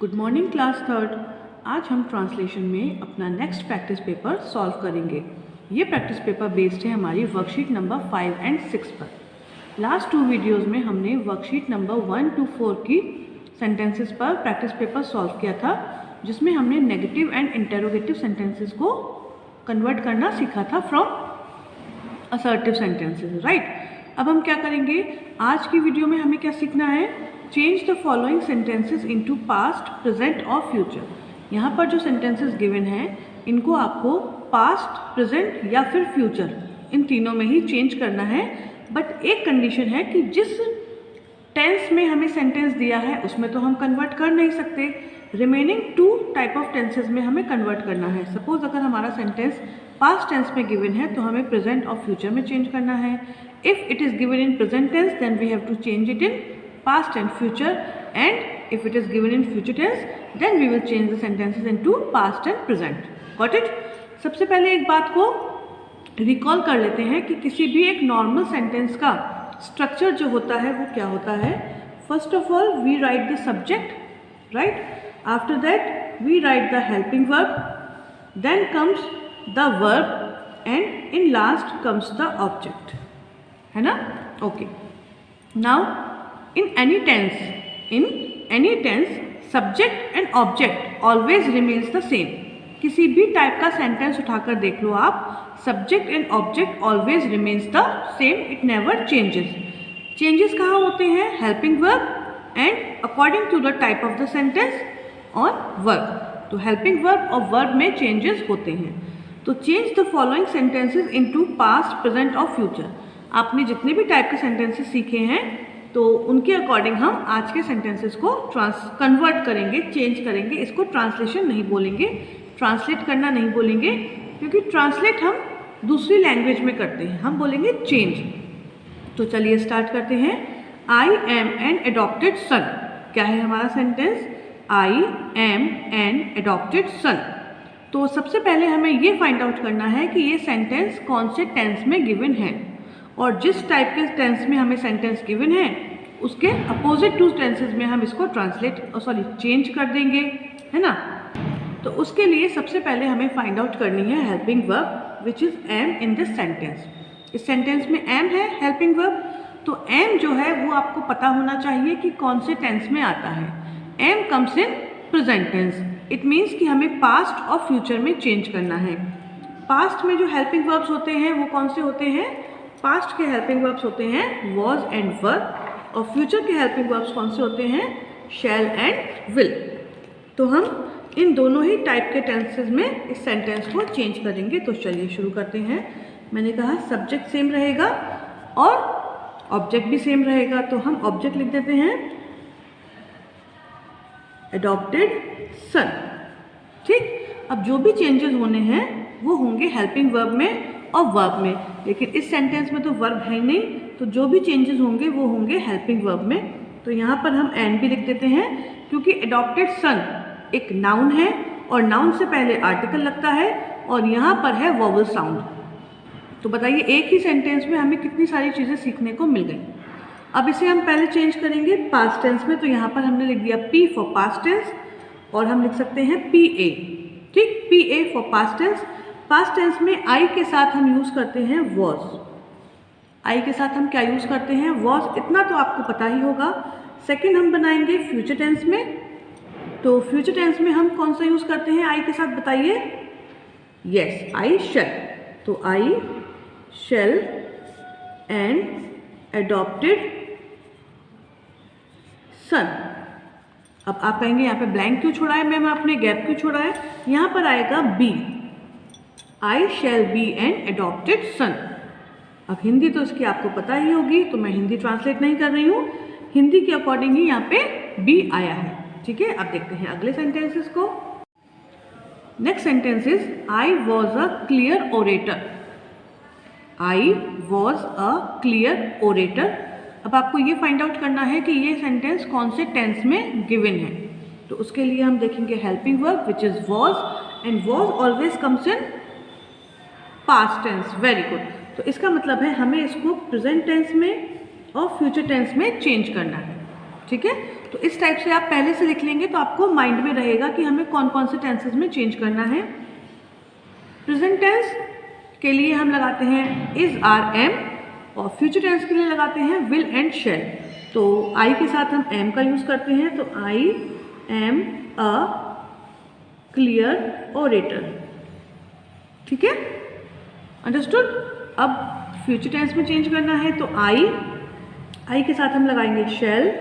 Good morning class third. आज हम translation में अपना नेक्स्ट प्रैक्टिस पेपर सॉल्व करेंगे। ये प्रैक्टिस पेपर बेस्ड है हमारी वर्कशीट नंबर 5 एंड 6 पर। लास्ट 2 वीडियोस में हमने वर्कशीट नंबर 1 to 4 की सेंटेंसेस पर प्रैक्टिस पेपर सॉल्व किया था, जिसमें हमने नेगेटिव एंड इंटेरोगेटिव सेंटेंसेस को कन्वर्ट करना सीखा था फ्रॉम असर्टिव सेंटेंसेस, राइट। अब हम क्या करेंगे, आज की वीडियो में हमें क्या सीखना है, change the following sentences into past, present और फ्यूचर। यहाँ पर जो सेंटेंसेस गिवन हैं इनको आपको पास्ट, प्रेजेंट या फिर फ्यूचर इन तीनों में ही चेंज करना है। बट एक कंडीशन है कि जिस टेंस में हमें सेंटेंस दिया है उसमें तो हम कन्वर्ट कर नहीं सकते, रिमेनिंग 2 टाइप ऑफ टेंसेज में हमें कन्वर्ट करना है। सपोज अगर हमारा सेंटेंस पास्ट टेंस में गिवन है तो हमें प्रेजेंट और फ्यूचर में चेंज करना है। If it is given in present tense then we have to change it in past and future, and if it is given in future tense then we will change the sentences into past and present. Got it? सबसे पहले एक बात को recall कर लेते हैं कि किसी भी एक नॉर्मल सेंटेंस का स्ट्रक्चर जो होता है वो क्या होता है। First of all we write the subject, right. After that we write the helping verb, then comes the verb and in last comes the object, है ना। Okay, now in any tense subject and object always remains the same। किसी भी type का sentence उठाकर देख लो आप, subject and object always remains the same, it never changes. Changes कहाँ होते हैं, helping verb and according to the type of the sentence on verb. तो हेल्पिंग वर्ब और वर्ब में चेंजेस होते हैं। तो change the following sentences into past, present और फ्यूचर। आपने जितने भी टाइप के सेंटेंसेस सीखे हैं तो उनके अकॉर्डिंग हम आज के सेंटेंसेस को कन्वर्ट करेंगे, चेंज करेंगे। इसको ट्रांसलेशन नहीं बोलेंगे, ट्रांसलेट करना नहीं बोलेंगे, क्योंकि ट्रांसलेट हम दूसरी लैंग्वेज में करते हैं, हम बोलेंगे चेंज। तो चलिए स्टार्ट करते हैं। I am an adopted son. क्या है हमारा sentence, I am an adopted son. तो सबसे पहले हमें ये फाइंड आउट करना है कि ये सेंटेंस कौन से टेंस में गिवन है, और जिस टाइप के टेंस में हमें सेंटेंस गिवन है उसके अपोजिट 2 टेंसेज में हम इसको चेंज कर देंगे, है ना। तो उसके लिए सबसे पहले हमें फाइंड आउट करनी है helping verb which is am in this sentence. इस सेंटेंस में एम है हेल्पिंग वर्ब, तो एम जो है वो आपको पता होना चाहिए कि कौन से टेंस में आता है। Am comes in present tense, it means कि हमें पास्ट और फ्यूचर में चेंज करना है। पास्ट में जो हेल्पिंग वर्ब्स होते हैं वो कौन से होते हैं, पास्ट के हेल्पिंग वर्ब्स होते हैं वॉज एंड वर, और फ्यूचर के हेल्पिंग वर्ब्स कौन से होते हैं, शैल एंड विल। तो हम इन दोनों ही टाइप के टेंसेस में इस सेंटेंस को चेंज करेंगे। तो चलिए शुरू करते हैं। मैंने कहा सब्जेक्ट सेम रहेगा और ऑब्जेक्ट भी सेम रहेगा, तो हम ऑब्जेक्ट लिख देते हैं एडॉप्टेड सन, ठीक। अब जो भी चेंजेस होने हैं वो होंगे हेल्पिंग वर्ब में और वर्ब में, लेकिन इस सेंटेंस में तो वर्ब है नहीं, तो जो भी चेंजेस होंगे वो होंगे हेल्पिंग वर्ब में। तो यहाँ पर हम एन भी लिख देते हैं, क्योंकि एडॉप्टेड सन एक नाउन है और नाउन से पहले आर्टिकल लगता है और यहाँ पर है वोवल साउंड। तो बताइए एक ही सेंटेंस में हमें कितनी सारी चीज़ें सीखने को मिल गई। अब इसे हम पहले चेंज करेंगे पास्ट टेंस में। तो यहाँ पर हमने लिख दिया पी फॉर पास्ट टेंस, और हम लिख सकते हैं पी ए, ठीक, P A for past tense. Past tense में आई के साथ हम यूज़ करते हैं वॉज। आई के साथ हम क्या यूज़ करते हैं, वॉज, इतना तो आपको पता ही होगा। सेकंड हम बनाएंगे फ्यूचर टेंस में। तो फ्यूचर टेंस में हम कौन सा यूज़ करते हैं आई के साथ, बताइए। यस, आई शैल। तो I shell and adopted son. अब आप कहेंगे यहाँ पे ब्लैंक क्यों छोड़ा है मैम आपने, गैप क्यों छोड़ा है। यहाँ पर आएगा B, I shall be an adopted son. अब हिंदी तो इसकी आपको पता ही होगी, तो मैं हिंदी ट्रांसलेट नहीं कर रही हूँ, हिंदी के अकॉर्डिंग ही यहाँ पे बी आया है, ठीक है। अब देखते हैं अगले सेंटेंसेस को। Next sentence is I was a clear orator. I was a clear orator. अब आपको ये फाइंड आउट करना है कि ये सेंटेंस कौन से टेंस में गिवन है। तो उसके लिए हम देखेंगे helping verb which is was, and was always comes in past tense. Very good. तो इसका मतलब है हमें इसको प्रेजेंट टेंस में और फ्यूचर टेंस में चेंज करना है। ठीक है, तो इस टाइप से आप पहले से लिख लेंगे तो आपको माइंड में रहेगा कि हमें कौन कौन से टेंसेस में चेंज करना है। प्रेजेंट टेंस के लिए हम लगाते हैं इज, आर, एम, और फ्यूचर टेंस के लिए लगाते हैं विल एंड शैल। तो आई के साथ हम एम का यूज़ करते हैं, तो I am a clear orator. ठीक है, अंडरस्टूड। अब फ्यूचर टेंस में चेंज करना है तो आई के साथ हम लगाएंगे शैल,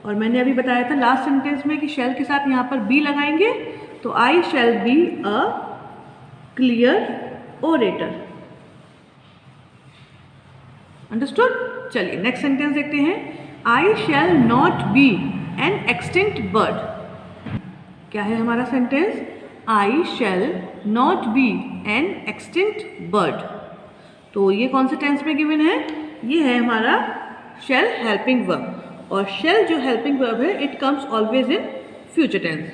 और मैंने अभी बताया था लास्ट सेंटेंस में कि शैल के साथ यहाँ पर बी लगाएंगे, तो I shall be a clear orator. Understood. चलिए नेक्स्ट सेंटेंस देखते हैं। I shall not be an extinct bird. क्या है हमारा sentence? I shall not be an extinct bird. तो ये कौन से टेंस में गिवन है? ये है हमारा शैल हेल्पिंग वर्ब, और शैल जो हेल्पिंग वर्ब है it comes always in future tense,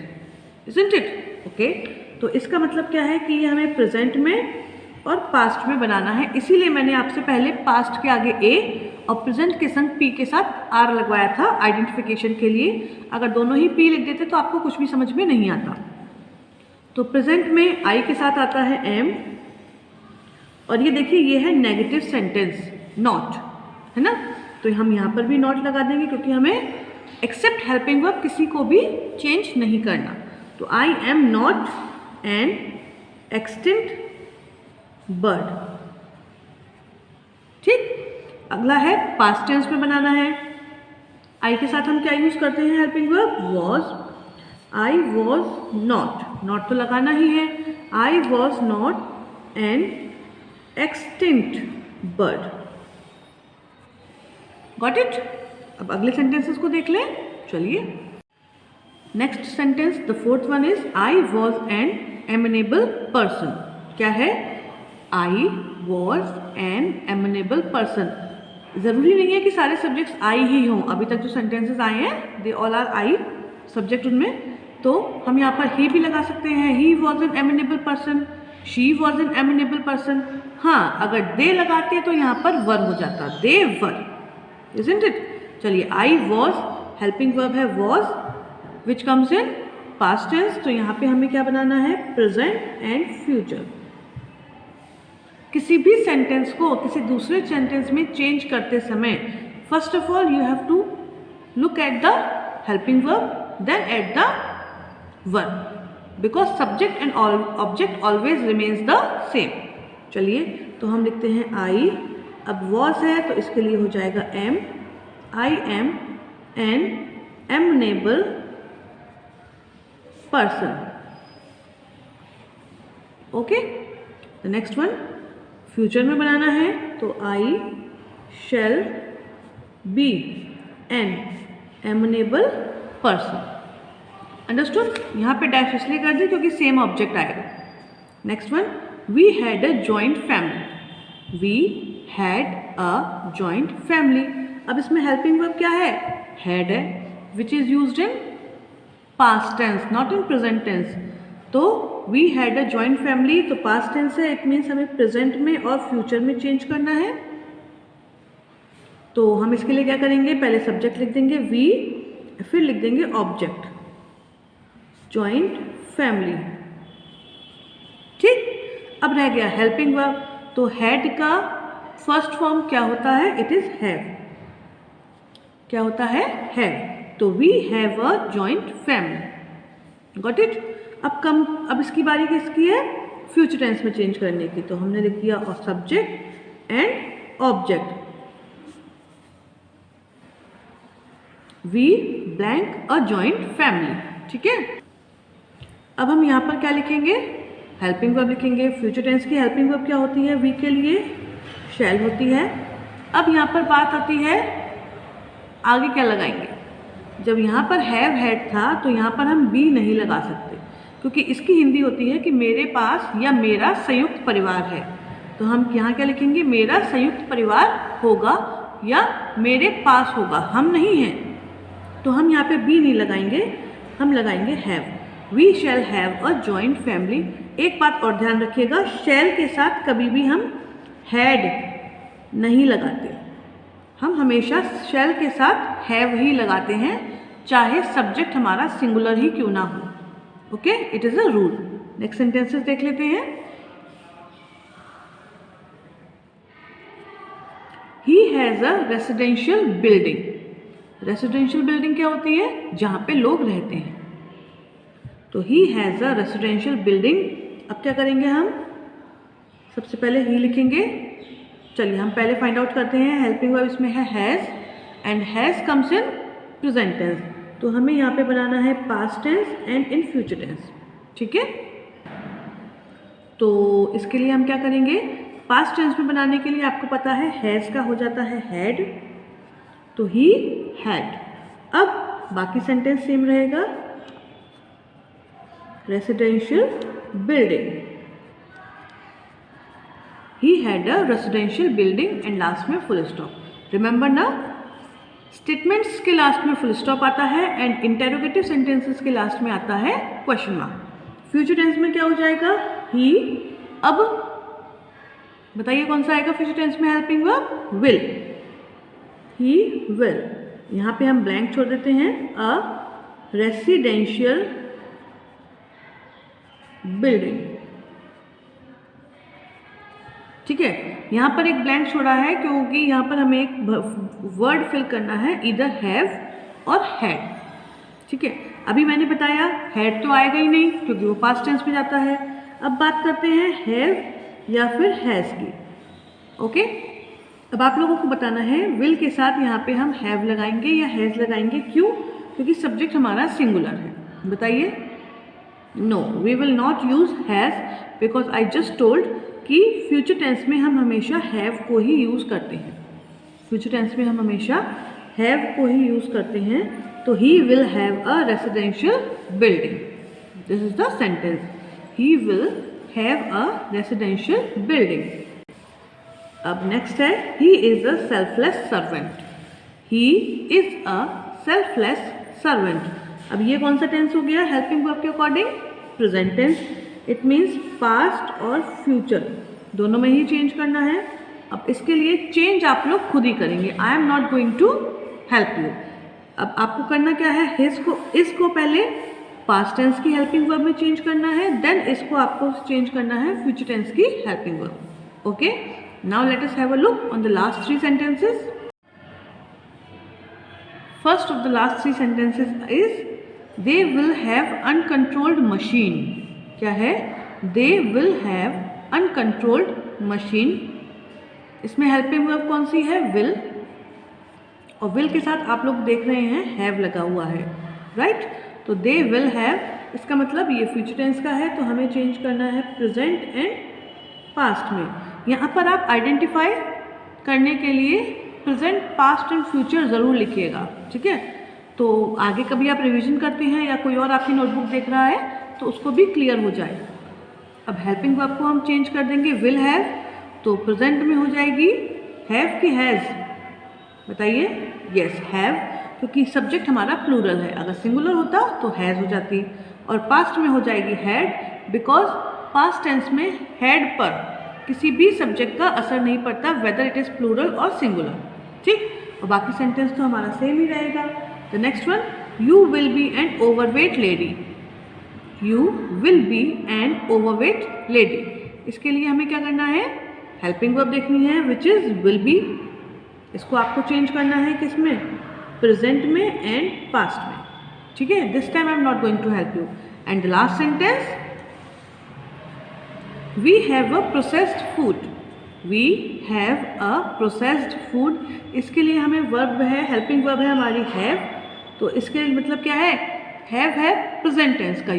isn't it? Okay, तो इसका मतलब क्या है कि ये हमें प्रेजेंट में और पास्ट में बनाना है, इसीलिए मैंने आपसे पहले पास्ट के आगे ए और प्रेजेंट के संग पी के साथ आर लगवाया था आइडेंटिफिकेशन के लिए। अगर दोनों ही पी लिख देते तो आपको कुछ भी समझ में नहीं आता। तो प्रेजेंट में आई के साथ आता है एम, और ये देखिए ये है नेगेटिव सेंटेंस नॉट, है ना, तो हम यहाँ पर भी नॉट लगा देंगे क्योंकि हमें एक्सेप्ट हेल्पिंग वर्ब किसी को भी चेंज नहीं करना। तो आई am not an extinct bird. ठीक, अगला है पास्ट टेंस में बनाना है। आई के साथ हम क्या यूज करते हैं helping verb? Was. I was not, not तो लगाना ही है। I was not an extinct bird. Got it? अब अगले सेंटेंसेस को देख लें। चलिए next sentence, the fourth one is I was an amiable person. क्या है? I was an amiable person. ज़रूरी नहीं है कि सारे सब्जेक्ट्स आई ही हों, अभी तक जो सेंटेंसेस आए हैं they all are I subject उनमें, तो हम यहाँ पर ही भी लगा सकते हैं। He was an amiable person, she was an amiable person. हाँ, अगर दे लगाते तो यहाँ पर वर हो जाता, दे वर, इजंट इट? चलिए आई वॉज हेल्पिंग वर्ब है was which comes in past tense, तो यहाँ पे हमें क्या बनाना है? Present and future. किसी भी सेंटेंस को किसी दूसरे सेंटेंस में चेंज करते समय first of all you have to look at the helping verb then at the verb, because subject and object always remains the same. चलिए तो हम लिखते हैं आई, अब वॉज है तो इसके लिए हो जाएगा am. I am an amiable person. Okay, the next one future में बनाना है, तो I shall be an amiable person. Understood? यहाँ पे डैश इसलिए कर दी क्योंकि सेम ऑब्जेक्ट आएगा। Next one, we had a joint family. We had a joint family. अब इसमें हेल्पिंग वर्ब क्या है? हैड है, which is used in past tense not in present tense. तो we had a joint family तो past tense है, it means हमें present में और फ्यूचर में चेंज करना है। तो हम इसके लिए क्या करेंगे? पहले सब्जेक्ट लिख देंगे वी, फिर लिख देंगे ऑब्जेक्ट जॉइंट फैमिली। ठीक, अब रह गया हेल्पिंग वर्ब, तो हैड का फर्स्ट फॉर्म क्या होता है? It is have. क्या होता है? हैव। तो we have a joint family. Got it? अब इसकी बारी किसकी है? फ्यूचर टेंस में चेंज करने की, तो हमने लिख दिया और subject and object. We blank a joint family. ठीक है, अब हम यहाँ पर क्या लिखेंगे? हेल्पिंग वर्ब लिखेंगे। फ्यूचर टेंस की हेल्पिंग वर्ब क्या होती है? वी के लिए शैल होती है। अब यहाँ पर बात आती है आगे क्या लगाएंगे। जब यहाँ पर हैव हैड था तो यहाँ पर हम बी नहीं लगा सकते, क्योंकि इसकी हिंदी होती है कि मेरे पास या मेरा संयुक्त परिवार है। तो हम यहाँ क्या लिखेंगे? मेरा संयुक्त परिवार होगा या मेरे पास होगा, हम नहीं हैं। तो हम यहाँ पे बी नहीं लगाएंगे, हम लगाएंगे have. We shall have a joint family. एक बात और ध्यान रखिएगा, शैल के साथ कभी भी हम हैड नहीं लगाते। हम हमेशा शैल के साथ हैव ही लगाते हैं, चाहे सब्जेक्ट हमारा सिंगुलर ही क्यों ना हो। Okay, it is a rule. Next sentences देख लेते हैं। He has a residential building. Residential building क्या होती है? जहाँ पे लोग रहते हैं। तो he has a residential building. अब क्या करेंगे हम? सबसे पहले ही लिखेंगे। चलिए हम पहले फाइंड आउट करते हैं। हेल्पिंग वर्ब इसमें है has, and has comes in present tense, तो हमें यहाँ पे बनाना है past tense and in future tense. ठीक है, तो इसके लिए हम क्या करेंगे? पास्ट टेंस में बनाने के लिए आपको पता है हैज़ का हो जाता है हैड, तो ही हैड। अब बाकी सेंटेंस सेम रहेगा, residential building, he had a residential building, and last में फुल स्टॉप। रिमेंबर ना, स्टेटमेंट्स के लास्ट में फुल स्टॉप आता है एंड इंटेरोगेटिव सेंटेंसेस के लास्ट में आता है क्वेश्चन मार्क। फ्यूचर टेंस में क्या हो जाएगा? ही। अब बताइए कौन सा आएगा फ्यूचर टेंस में helping verb? Will. He will. यहाँ पे हम ब्लैंक छोड़ देते हैं। अ रेसिडेंशियल बिल्डिंग। ठीक है, यहाँ पर एक ब्लैंक छोड़ा है क्योंकि यहाँ पर हमें एक वर्ड फिल करना है, इधर हैव और हैड। ठीक है, अभी मैंने बताया हैड तो आएगा ही नहीं क्योंकि वो पास्ट टेंस में जाता है। अब बात करते हैं हैव या फिर हैज़ की। ओके, अब आप लोगों को बताना है विल के साथ यहाँ पे हम हैव लगाएंगे या हैज़ लगाएंगे। क्यों? क्योंकि सब्जेक्ट हमारा सिंगुलर है। बताइए। No, we will not use has because I just told कि फ्यूचर टेंस में हम हमेशा हैव को ही यूज़ करते हैं। फ्यूचर टेंस में हम हमेशा हैव को ही यूज़ करते हैं। तो he will have a residential building. This is the sentence, he will have a residential building. अब नेक्स्ट है he is a selfless servant. He is a selfless servant. अब ये कौन सा टेंस हो गया हेल्पिंग वर्ब के according? Present tense. It means past और फ्यूचर दोनों में ही चेंज करना है। अब इसके लिए चेंज आप लोग खुद ही करेंगे। I am not going to help you. अब आपको करना क्या है? हिज को, इसको पहले पास्ट टेंस की हेल्पिंग वर्ब में चेंज करना है, देन इसको आपको चेंज करना है फ्यूचर टेंस की helping verb. Okay, now let us have a look on the last three sentences. First of the last three sentences is they will have uncontrolled machine. क्या है? They will have uncontrolled machine. इसमें helping verb कौन सी है? Will. और will के साथ आप लोग देख रहे हैं हैव लगा हुआ है, राइट? तो दे विल हैव, इसका मतलब ये फ्यूचर टेंस का है तो हमें चेंज करना है प्रेजेंट एंड पास्ट में। यहाँ पर आप आइडेंटिफाई करने के लिए प्रेजेंट, पास्ट एंड फ्यूचर ज़रूर लिखिएगा। ठीक है, तो आगे कभी आप रिवीजन करते हैं या कोई और आपकी नोटबुक देख रहा है तो उसको भी क्लियर हो जाए। अब हेल्पिंग वर्ब को हम चेंज कर देंगे विल हैव, तो प्रेजेंट में हो जाएगी हैव की हैज़? बताइए। यस, हैव, क्योंकि सब्जेक्ट हमारा प्लूरल है। अगर सिंगुलर होता तो हैज़ हो जाती। और पास्ट में हो जाएगी हैड, बिकॉज पास्ट टेंस में हैड पर किसी भी सब्जेक्ट का असर नहीं पड़ता, वेदर इट इज़ प्लूरल और सिंगुलर। ठीक, और बाकी सेंटेंस तो हमारा सेम ही रहेगा। The next one, you will be an overweight lady. You will be an overweight lady. इसके लिए हमें क्या करना है? हेल्पिंग वर्ब देखनी है विच इज़ विल बी। इसको आपको चेंज करना है किस में? प्रेजेंट में एंड पास्ट में। ठीक है, this time I am not going to help you. And the last sentence, we have a processed food. We have a processed food. इसके लिए हमें वर्ब है, हेल्पिंग वर्ब है हमारी हैव, तो इसके मतलब क्या है? हैव है प्रेजेंट टेंस का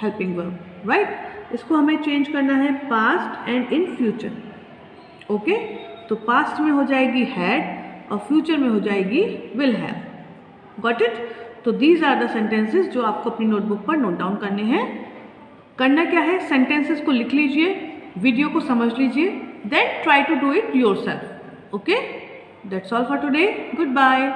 हेल्पिंग वर्ब, राइट? इसको हमें चेंज करना है past and in future. Okay, तो पास्ट में हो जाएगी हैड और फ्यूचर में हो जाएगी विल हैव। Got it? तो दीज आर द सेंटेंसेस जो आपको अपनी नोटबुक पर नोट डाउन करने हैं। करना क्या है? सेंटेंसेस को लिख लीजिए, वीडियो को समझ लीजिए, then try to do it yourself. Okay, that's all for today. Good bye.